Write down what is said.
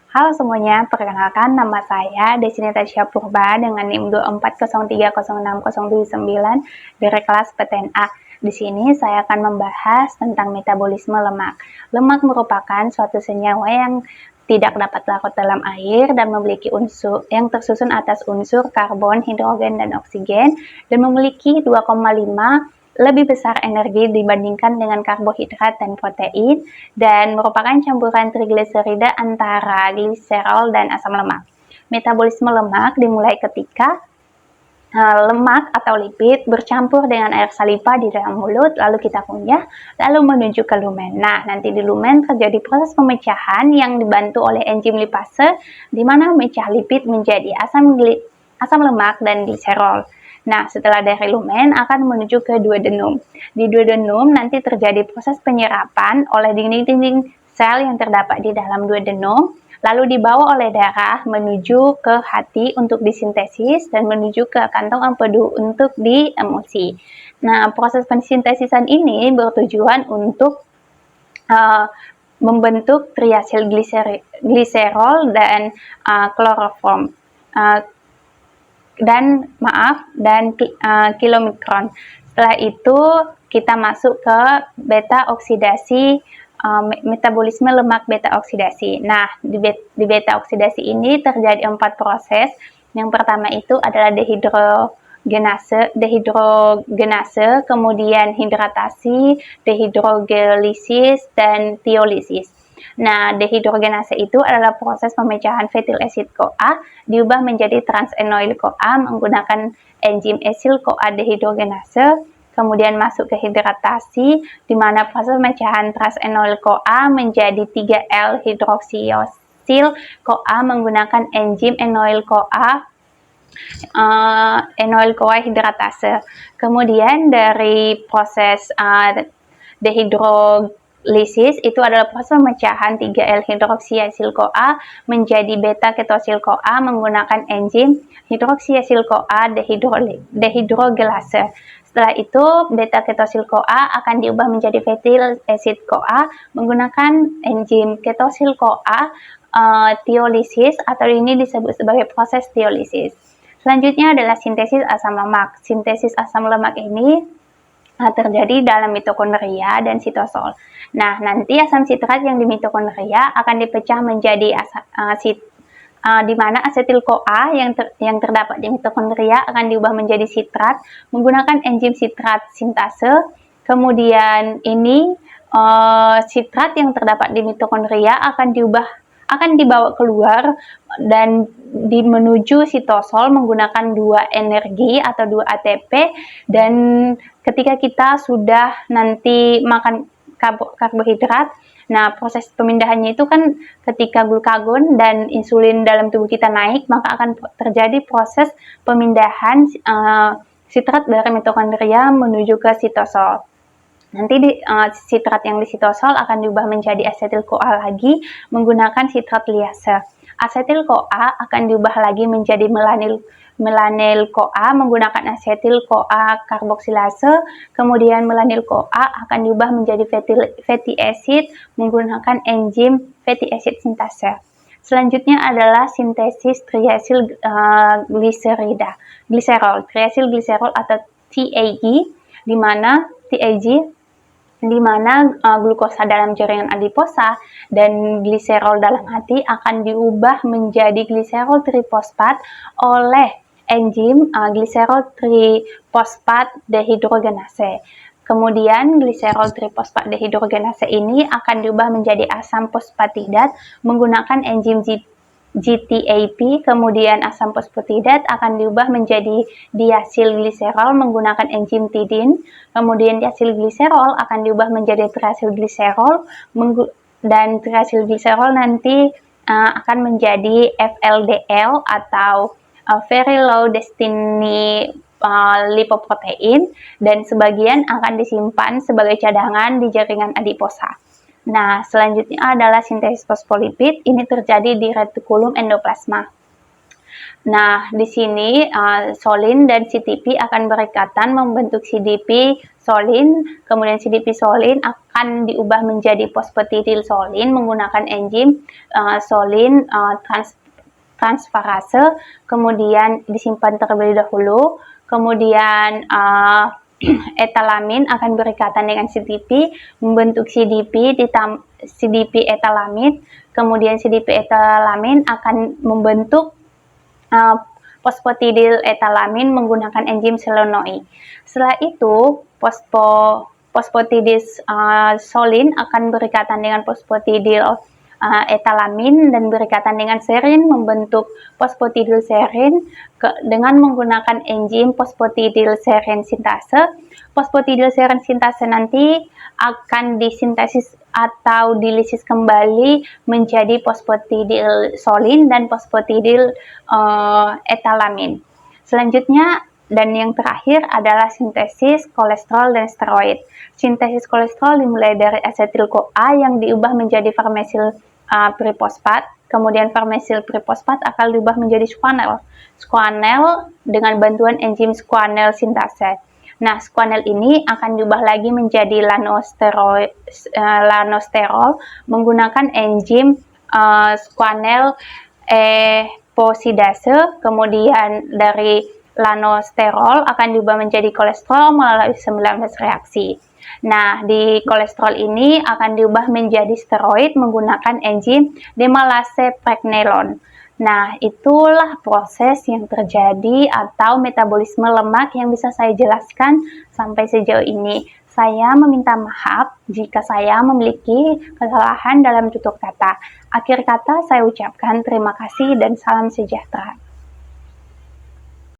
Halo semuanya, perkenalkan nama saya Desini Tasya Purba dengan NIM 240306079 dari kelas PTNA. Di sini saya akan membahas tentang metabolisme lemak. Lemak merupakan suatu senyawa yang tidak dapat larut dalam air dan memiliki unsur yang tersusun atas unsur karbon, hidrogen, dan oksigen dan memiliki 2,5 lebih besar energi dibandingkan dengan karbohidrat dan protein, dan merupakan campuran trigliserida antara gliserol dan asam lemak. Metabolisme lemak dimulai ketika lemak atau lipid bercampur dengan air saliva di dalam mulut, lalu kita kunyah, lalu menuju ke lumen. Nah, nanti di lumen terjadi proses pemecahan yang dibantu oleh enzim lipase, di mana memecah lipid menjadi asam lemak dan gliserol. Nah, setelah dari lumen akan menuju ke duodenum. Di duodenum nanti terjadi proses penyerapan oleh dinding-dinding sel yang terdapat di dalam duodenum, lalu dibawa oleh darah menuju ke hati untuk disintesis dan menuju ke kantong empedu untuk diemosi. Nah, proses pensintesisan ini bertujuan untuk membentuk triasil gliserol dan kloroform. Dan kilomikron. Setelah itu kita masuk ke beta oksidasi, metabolisme lemak beta oksidasi. Nah, di beta oksidasi ini terjadi 4 proses. Yang pertama itu adalah dehidrogenase, kemudian hidratasi, dehidrogelisis, dan tiolisis. Nah, dehidrogenase itu adalah proses pemecahan fetil acid CoA diubah menjadi transenoil CoA menggunakan enzim esil CoA dehidrogenase, kemudian masuk ke hidratasi, di mana proses pemecahan transenoil CoA menjadi 3L hidroksiosil CoA menggunakan enzim enoil CoA hidratase. Kemudian dari proses dehidrolisis itu adalah proses pemecahan 3L hidroksiasil CoA menjadi beta ketosil CoA menggunakan enzim hidroksiasil CoA dehidrogelase. Setelah itu beta ketosil CoA akan diubah menjadi fetil acid CoA menggunakan enzim ketosil CoA tiolisis, atau ini disebut sebagai proses tiolisis. Selanjutnya adalah sintesis asam lemak. Sintesis asam lemak ini terjadi dalam mitokondria dan sitosol. Nah, nanti asam sitrat yang di mitokondria akan dipecah menjadi di mana asetil CoA yang terdapat di mitokondria akan diubah menjadi sitrat menggunakan enzim sitrat sintase. Kemudian ini sitrat yang terdapat di mitokondria akan dibawa keluar dan menuju sitosol menggunakan 2 energi atau 2 ATP, dan ketika kita sudah nanti makan karbohidrat, nah proses pemindahannya itu kan ketika glukagon dan insulin dalam tubuh kita naik, maka akan terjadi proses pemindahan sitrat dari mitokondria menuju ke sitosol. Nanti sitrat yang di sitosol akan diubah menjadi asetil CoA lagi menggunakan sitrat liase. Asetil CoA akan diubah lagi menjadi melanil CoA menggunakan asetil CoA karboksilase. Kemudian melanil CoA akan diubah menjadi fatty acid menggunakan enzim fatty acid sintase. Selanjutnya adalah sintesis triasil gliserol, triasil gliserol atau TAG, di mana glukosa dalam jaringan adiposa dan gliserol dalam hati akan diubah menjadi gliserol trifosfat oleh enzim gliserol trifosfat dehidrogenase. Kemudian gliserol trifosfat dehidrogenase ini akan diubah menjadi asam fosfatidat menggunakan enzim GTAP. Kemudian asam fosfatidat akan diubah menjadi diasil gliserol menggunakan enzim tidin. Kemudian diasil gliserol akan diubah menjadi triasil gliserol, dan triasil gliserol nanti akan menjadi FLDL atau very low density lipoprotein, dan sebagian akan disimpan sebagai cadangan di jaringan adiposa. Nah, selanjutnya adalah sintesis fosfolipid. Ini terjadi di retikulum endoplasma. Nah, di sini solin dan CTP akan berikatan membentuk CDP solin, kemudian CDP solin akan diubah menjadi fosfatidil solin menggunakan enzim solin transferase, kemudian disimpan terlebih dahulu, kemudian etalamin akan berikatan dengan CTP, membentuk CDP CDP etalamid, kemudian CDP etalamin akan membentuk fosfatidil etalamin menggunakan enzim selenoid. Setelah itu, fosfatidil solin akan berikatan dengan fosfatidil etalamin dan berikatan dengan serin membentuk fosfatidil serin dengan menggunakan enzim fosfatidil serin sintase. Fosfatidil serin sintase nanti akan disintesis atau dilisis kembali menjadi fosfatidil solin dan fosfatidil etalamin. Selanjutnya dan yang terakhir adalah sintesis kolesterol dan steroid. Sintesis kolesterol dimulai dari asetil-CoA yang diubah menjadi farmesil prifosfat, kemudian farmesil prifosfat akan diubah menjadi squanel. Squanel dengan bantuan enzim squanel sintase. Nah, squanel ini akan diubah lagi menjadi lanosterol menggunakan enzim squanel epoxidase, kemudian dari lanosterol akan diubah menjadi kolesterol melalui 19 reaksi. Nah, di kolesterol ini akan diubah menjadi steroid menggunakan enzim demalase pregnenolone. Nah, itulah proses yang terjadi atau metabolisme lemak yang bisa saya jelaskan sampai sejauh ini. Saya meminta maaf jika saya memiliki kesalahan dalam tutur kata. Akhir kata saya ucapkan terima kasih dan salam sejahtera.